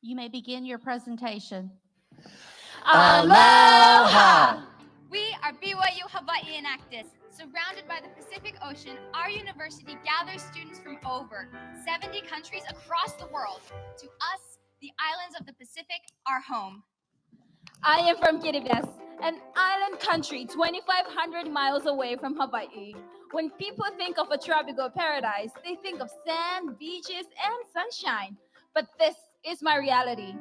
You may begin your presentation. Aloha! We are BYU Hawaii Enactus. Surrounded by the Pacific Ocean, our university gathers students from over 70 countries across the world. To us, the islands of the Pacific are home. I am from Kiribati, an island country 2,500 miles away from Hawaii. When people think of a tropical paradise, they think of sand, beaches, and sunshine. But this is my reality.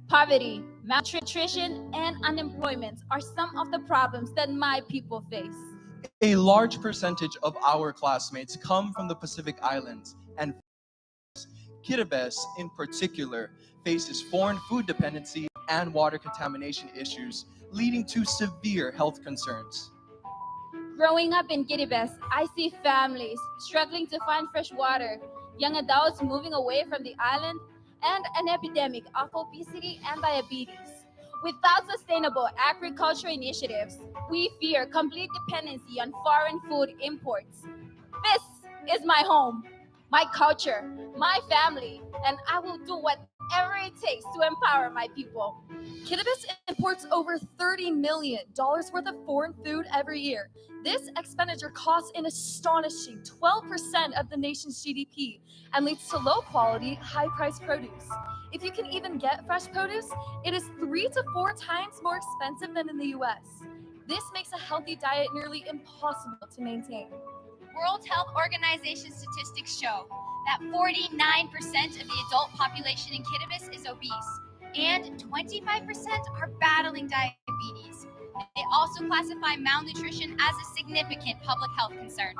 Poverty, malnutrition, and unemployment are some of the problems that my people face. A large percentage of our classmates come from the Pacific Islands, and Kiribati in particular faces foreign food dependency and water contamination issues, leading to severe health concerns. Growing up in Kiribati, I see families struggling to find fresh water, young adults moving away from the island, and an epidemic of obesity and diabetes. Without sustainable agriculture initiatives, we fear complete dependency on foreign food imports. This is my home, my culture, my family, and I will do whatever it takes to empower my people. Kiribati imports over $30 million worth of foreign food every year. This expenditure costs an astonishing 12% of the nation's GDP and leads to low quality, high priced produce. If you can even get fresh produce, it is 3 to 4 times more expensive than in the US. This makes a healthy diet nearly impossible to maintain. World Health Organization statistics show that 49% of the adult population in Kiribati is obese, and 25% are battling diabetes. They also classify malnutrition as a significant public health concern.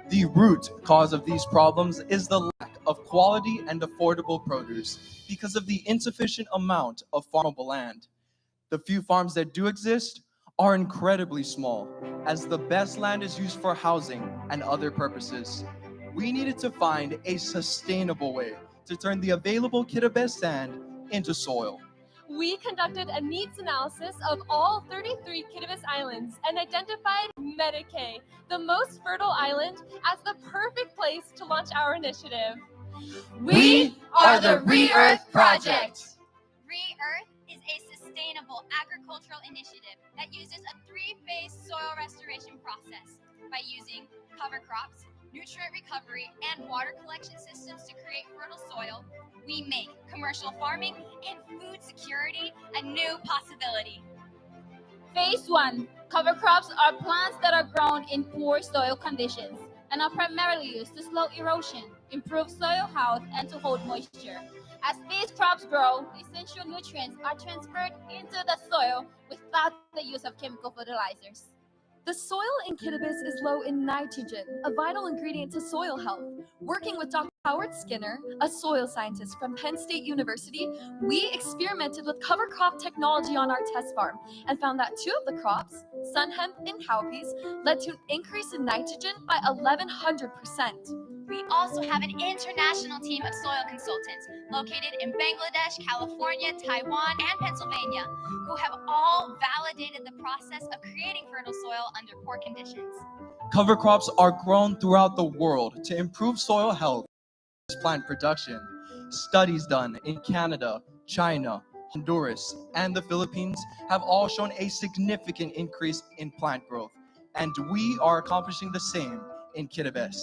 The root cause of these problems is the lack of quality and affordable produce because of the insufficient amount of farmable land. The few farms that do exist are incredibly small, as the best land is used for housing and other purposes. We needed to find a sustainable way to turn the available Kiribati sand into soil. We conducted a needs analysis of all 33 Kiribati islands and identified Medicay, the most fertile island, as the perfect place to launch our initiative. We are the Re-Earth Project. Re-Earth is a sustainable agricultural initiative that uses a 3-phase soil restoration process by using cover crops, nutrient recovery, and water collection systems to create fertile soil. We make commercial farming and food security a new possibility. Phase 1. Cover crops are plants that are grown in poor soil conditions and are primarily used to slow erosion, improve soil health, and to hold moisture. As these crops grow, essential nutrients are transferred into the soil without the use of chemical fertilizers. The soil in Kiribati is low in nitrogen, a vital ingredient to soil health. Working with Dr. Howard Skinner, a soil scientist from Penn State University, we experimented with cover crop technology on our test farm and found that 2 of the crops, sun hemp and cowpeas, led to an increase in nitrogen by 1,100%. We also have an international team of soil consultants located in Bangladesh, California, Taiwan, and Pennsylvania, who have all validated the process of creating fertile soil under poor conditions. Cover crops are grown throughout the world to improve soil health and plant production. Studies done in Canada, China, Honduras, and the Philippines have all shown a significant increase in plant growth, and we are accomplishing the same in Kiribati.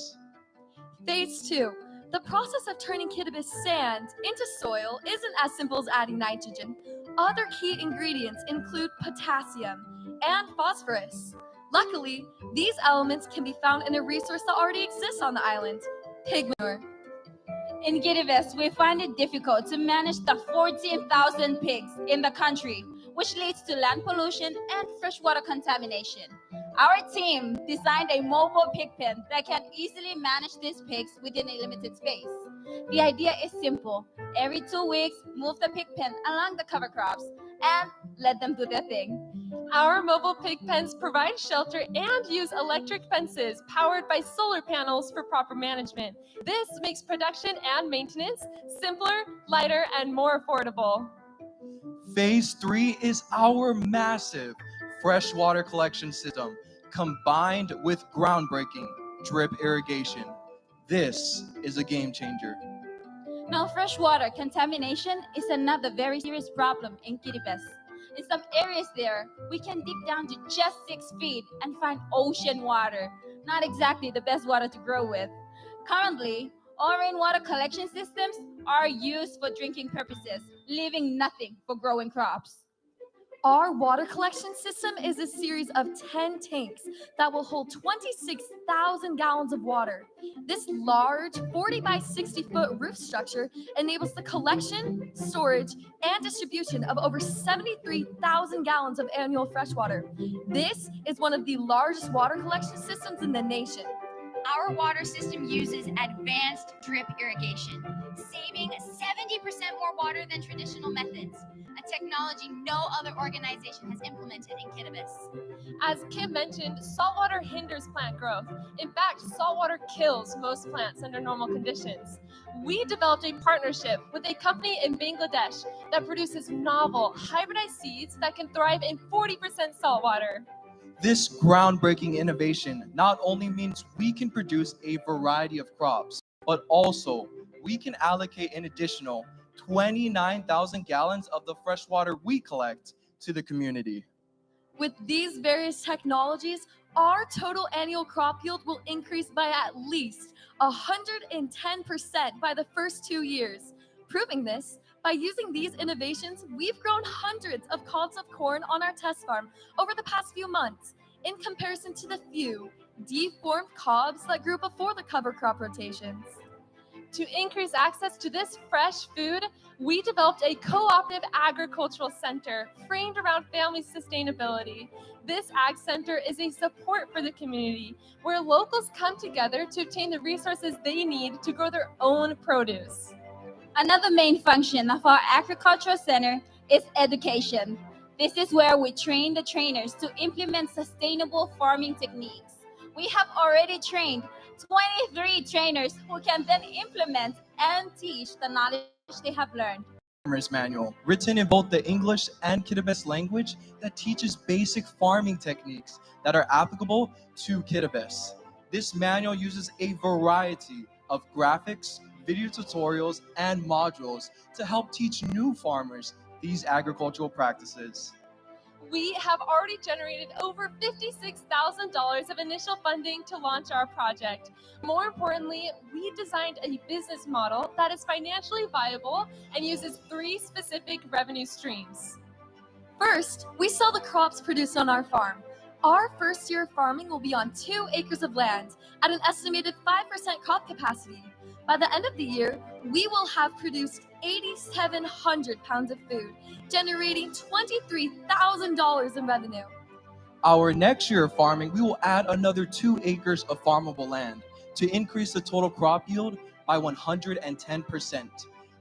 Phase 2. The process of turning Kiribati sand into soil isn't as simple as adding nitrogen. Other key ingredients include potassium and phosphorus. Luckily, these elements can be found in a resource that already exists on the island, pig manure. In Kiribati, we find it difficult to manage the 14,000 pigs in the country, which leads to land pollution and freshwater contamination. Our team designed a mobile pig pen that can easily manage these pigs within a limited space. The idea is simple. Every 2 weeks, move the pig pen along the cover crops and let them do their thing. Our mobile pig pens provide shelter and use electric fences powered by solar panels for proper management. This makes production and maintenance simpler, lighter, and more affordable. Phase 3 is our massive freshwater collection system combined with groundbreaking drip irrigation. This is a game changer. Now, freshwater contamination is another very serious problem in Kiribati. In some areas there, we can dig down to just 6 feet and find ocean water. Not exactly the best water to grow with. Currently, all rainwater collection systems are used for drinking purposes, leaving nothing for growing crops. Our water collection system is a series of 10 tanks that will hold 26,000 gallons of water. This large 40 by 60 foot roof structure enables the collection, storage, and distribution of over 73,000 gallons of annual freshwater. This is one of the largest water collection systems in the nation. Our water system uses advanced drip irrigation, saving 70% more water than traditional methods, a technology no other organization has implemented in Kiribati. As Kim mentioned, saltwater hinders plant growth. In fact, saltwater kills most plants under normal conditions. We developed a partnership with a company in Bangladesh that produces novel, hybridized seeds that can thrive in 40% saltwater. This groundbreaking innovation not only means we can produce a variety of crops, but also we can allocate an additional 29,000 gallons of the fresh water we collect to the community. With these various technologies, our total annual crop yield will increase by at least 110% by the first 2 years. Proving this, by using these innovations, we've grown hundreds of cobs of corn on our test farm over the past few months, in comparison to the few deformed cobs that grew before the cover crop rotations. To increase access to this fresh food, we developed a cooperative agricultural center framed around family sustainability. This Ag Center is a support for the community where locals come together to obtain the resources they need to grow their own produce. Another main function of our agricultural center is education. This is where we train the trainers to implement sustainable farming techniques. We have already trained 23 trainers who can then implement and teach the knowledge they have learned. Farmer's Manual, written in both the English and Kiribati language that teaches basic farming techniques that are applicable to Kiribati. This manual uses a variety of graphics, video tutorials, and modules to help teach new farmers these agricultural practices. We have already generated over $56,000 of initial funding to launch our project. More importantly, we designed a business model that is financially viable and uses 3 specific revenue streams. First, we sell the crops produced on our farm. Our first year of farming will be on 2 acres of land at an estimated 5% crop capacity. By the end of the year, we will have produced 8,700 pounds of food, generating $23,000 in revenue. Our next year of farming, we will add another 2 acres of farmable land to increase the total crop yield by 110%,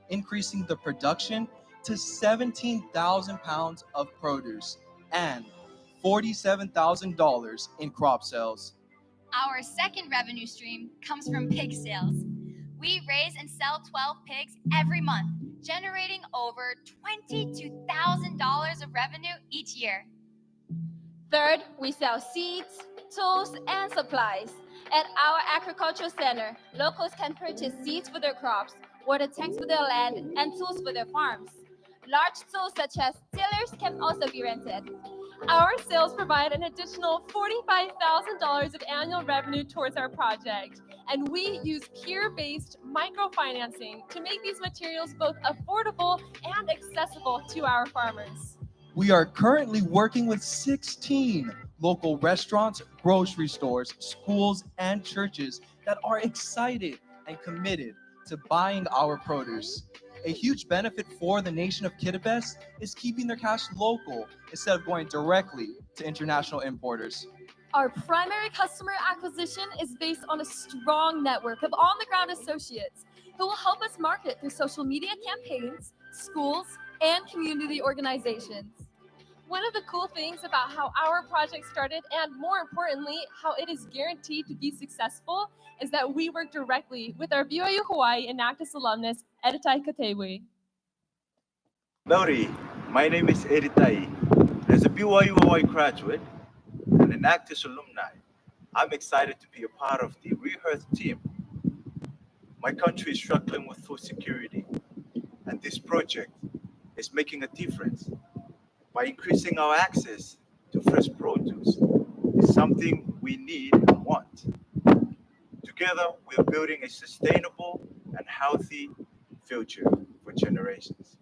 increasing the production to 17,000 pounds of produce and $47,000 in crop sales. Our second revenue stream comes from pig sales. We raise and sell 12 pigs every month, generating over $22,000 of revenue each year. Third, we sell seeds, tools, and supplies. At our agricultural center, locals can purchase seeds for their crops, water tanks for their land, and tools for their farms. Large tools such as tillers can also be rented. Our sales provide an additional $45,000 of annual revenue towards our project, and we use peer-based microfinancing to make these materials both affordable and accessible to our farmers. We are currently working with 16 local restaurants, grocery stores, schools, and churches that are excited and committed to buying our produce. A huge benefit for the nation of Kiribati is keeping their cash local instead of going directly to international importers. Our primary customer acquisition is based on a strong network of on-the-ground associates who will help us market through social media campaigns, schools, and community organizations. One of the cool things about how our project started, and more importantly, how it is guaranteed to be successful, is that we work directly with our BYU Hawaii Enactus alumnus, Editai Katewi. Howdy, my name is Editai. As a BYU Hawaii graduate and an Enactus alumni, I'm excited to be a part of the Rehearth team. My country is struggling with food security, and this project is making a difference by increasing our access to fresh produce. It's something we need and want. Together, we're building a sustainable and healthy future for generations.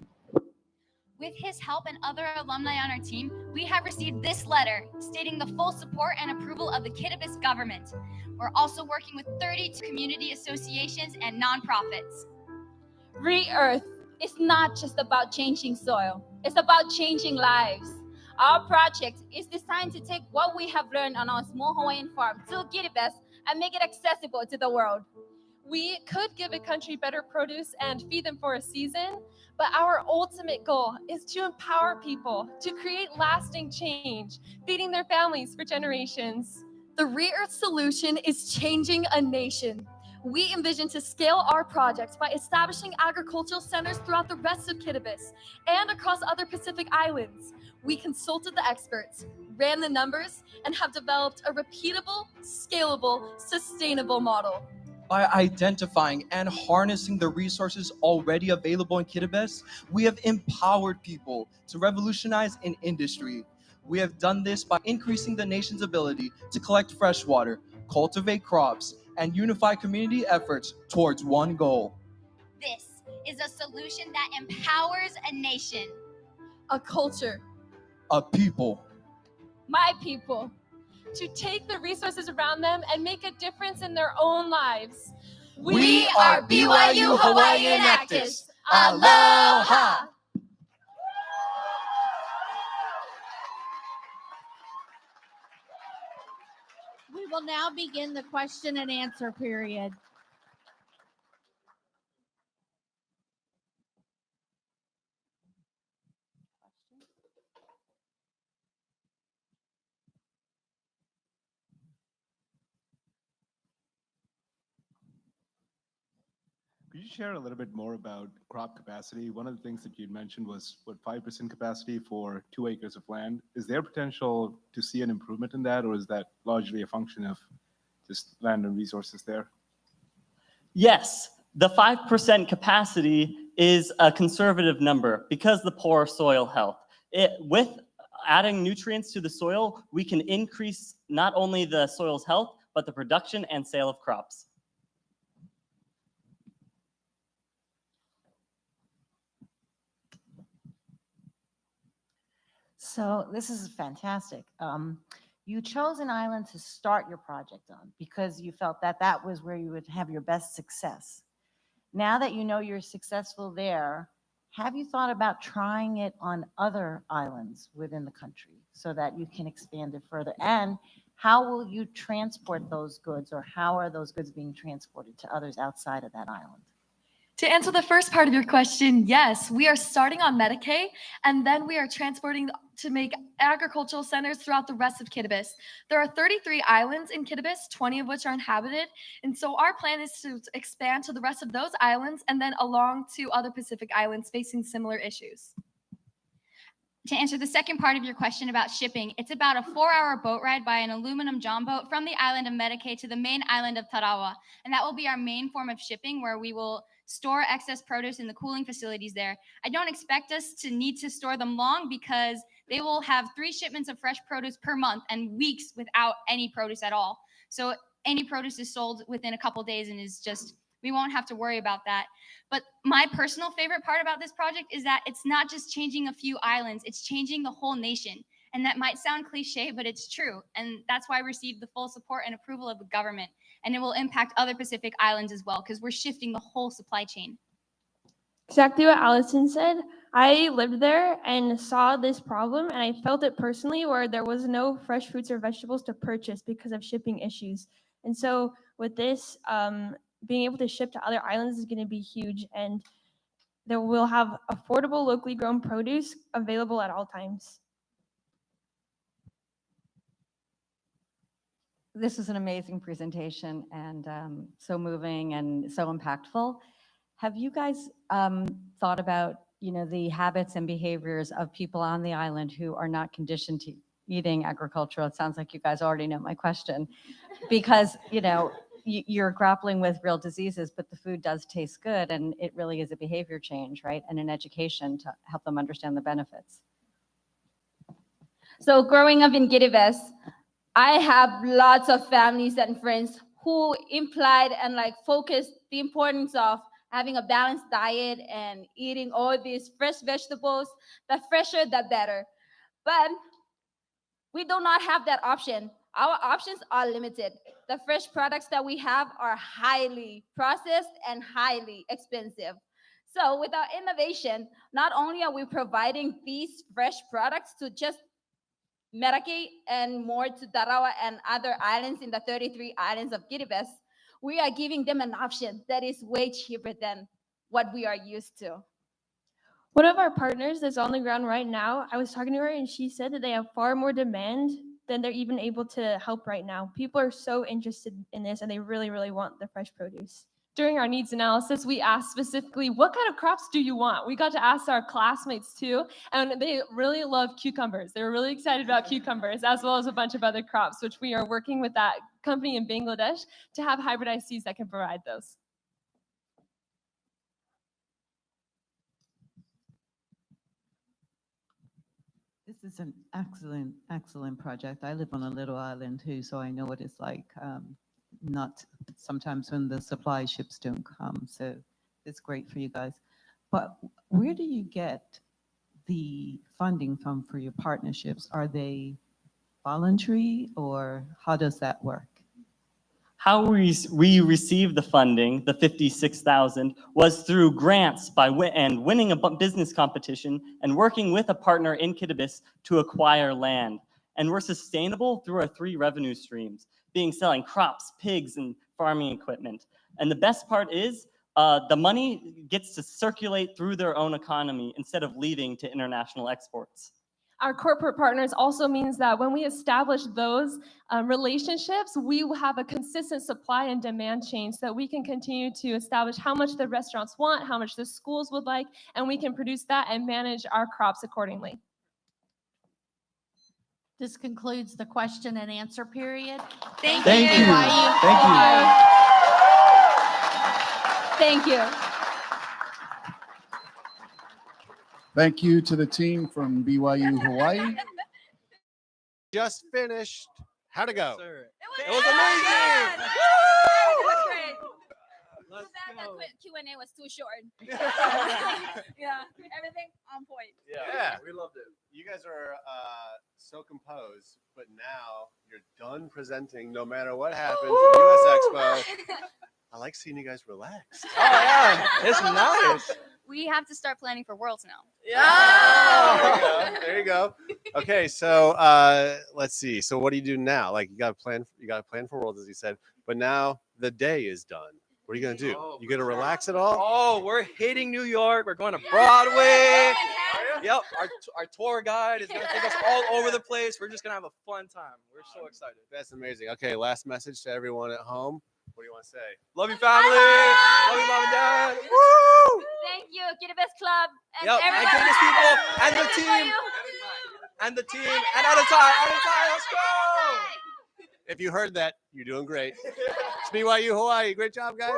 With his help and other alumni on our team, we have received this letter stating the full support and approval of the Kittibis government. We're also working with 32 community associations and nonprofits. Re-Earth is not just about changing soil, it's about changing lives. Our project is designed to take what we have learned on our small Hawaiian farm to Kiribati and make it accessible to the world. We could give a country better produce and feed them for a season, but our ultimate goal is to empower people to create lasting change, feeding their families for generations. The Re-Earth solution is changing a nation. We envision to scale our project by establishing agricultural centers throughout the rest of Kittibis and across other Pacific islands. We consulted the experts, ran the numbers, and have developed a repeatable, scalable, sustainable model. By identifying and harnessing the resources already available in Kittibis, we have empowered people to revolutionize an industry. We have done this by increasing the nation's ability to collect fresh water, cultivate crops, and unify community efforts towards one goal. This is a solution that empowers a nation. A culture. A people. My people. To take the resources around them and make a difference in their own lives. We are BYU Hawaii Enactus. Aloha! We will now begin the question and answer period. Could you share a little bit more about crop capacity? One of the things that you'd mentioned was, 5% capacity for 2 acres of land. Is there potential to see an improvement in that, or is that largely a function of just land and resources there? Yes, the 5% capacity is a conservative number because the poor soil health. With adding nutrients to the soil, we can increase not only the soil's health, but the production and sale of crops. So this is fantastic. You chose an island to start your project on because you felt that that was where you would have your best success. Now that you know you're successful there, have you thought about trying it on other islands within the country so that you can expand it further? And how will you transport those goods, or how are those goods being transported to others outside of that island? To answer the first part of your question, yes, we are starting on Medicaid, and then we are transporting to make agricultural centers throughout the rest of Kittibis. There are 33 islands in Kittibis, 20 of which are inhabited, and so our plan is to expand to the rest of those islands and then along to other Pacific islands facing similar issues. To answer the second part of your question about shipping, it's about a 4-hour boat ride by an aluminum john boat from the island of Medicaid to the main island of Tarawa. And that will be our main form of shipping, where we will store excess produce in the cooling facilities there. I don't expect us to need to store them long because they will have 3 shipments of fresh produce per month and weeks without any produce at all. So any produce is sold within a couple days and is just, we won't have to worry about that. But my personal favorite part about this project is that it's not just changing a few islands, it's changing the whole nation. And that might sound cliche, but it's true. And that's why we received the full support and approval of the government. And it will impact other Pacific islands as well, because we're shifting the whole supply chain. Exactly what Allison said. I lived there and saw this problem, and I felt it personally, where there was no fresh fruits or vegetables to purchase because of shipping issues. And so with this, being able to ship to other islands is going to be huge, and there will have affordable, locally grown produce available at all times. This is an amazing presentation and so moving and so impactful. Have you guys thought about, the habits and behaviors of people on the island who are not conditioned to eating agricultural? It sounds like you guys already know my question, because, you're grappling with real diseases, but the food does taste good, and it really is a behavior change, right? And an education to help them understand the benefits. So growing up in Kiribati, I have lots of families and friends who implied and like focused the importance of having a balanced diet and eating all these fresh vegetables. The fresher, the better. But we do not have that option. Our options are limited. The fresh products that we have are highly processed and highly expensive. So with our innovation, not only are we providing these fresh products to just Meraki and more to Tarawa and other islands in the 33 islands of Kiribati, we are giving them an option that is way cheaper than what we are used to. One of our partners that's on the ground right now, I was talking to her and she said that they have far more demand than they're even able to help right now. People are so interested in this and they really, really want the fresh produce. During our needs analysis, we asked specifically, what kind of crops do you want? We got to ask our classmates too, and they really love cucumbers. They were really excited about cucumbers, as well as a bunch of other crops, which we are working with that company in Bangladesh to have hybridized seeds that can provide those. This is an excellent, excellent project. I live on a little island too, so I know what it's like. Not sometimes when the supply ships don't come, so it's great for you guys. But where do you get the funding from for your partnerships? Are they voluntary or how does that work? How we received the funding, the 56,000, was through grants and winning a business competition and working with a partner in Kiribati to acquire land. And we're sustainable through our 3 revenue streams, being selling crops, pigs, and farming equipment. And the best part is the money gets to circulate through their own economy instead of leaving to international exports. Our corporate partners also means that when we establish those relationships, we will have a consistent supply and demand chain so that we can continue to establish how much the restaurants want, how much the schools would like, and we can produce that and manage our crops accordingly. This concludes the question and answer period. Thank you. Thank you. Thank you. Thank you to the team from BYU Hawaii. Just finished. How'd it go? It was amazing. It was great. Let's That go. Q&A was too short. Yeah, everything on point. Yeah, we loved it. You guys are so composed, but now you're done presenting no matter what happens at US Expo. I like seeing you guys relaxed. Oh yeah, it's nice. We have to start planning for Worlds now. Yeah. There you go. Okay, so let's see. So what do you do now? Like you got a plan for Worlds, as you said, but now the day is done. What are you gonna do? You gonna relax at all? Oh, we're hitting New York. We're going to Broadway. Yep, our tour guide is gonna take us all over the place. We're just gonna have a fun time. We're so excited. That's amazing. Okay, last message to everyone at home. What do you want to say? Love you, family. Love you, mom and dad. Woo! Thank you, Kiribati Club, and Yep, and everybody. Kiribati people, and the team, and at a time, let's go. If you heard that, you're doing great. It's BYU Hawaii. Great job, guys.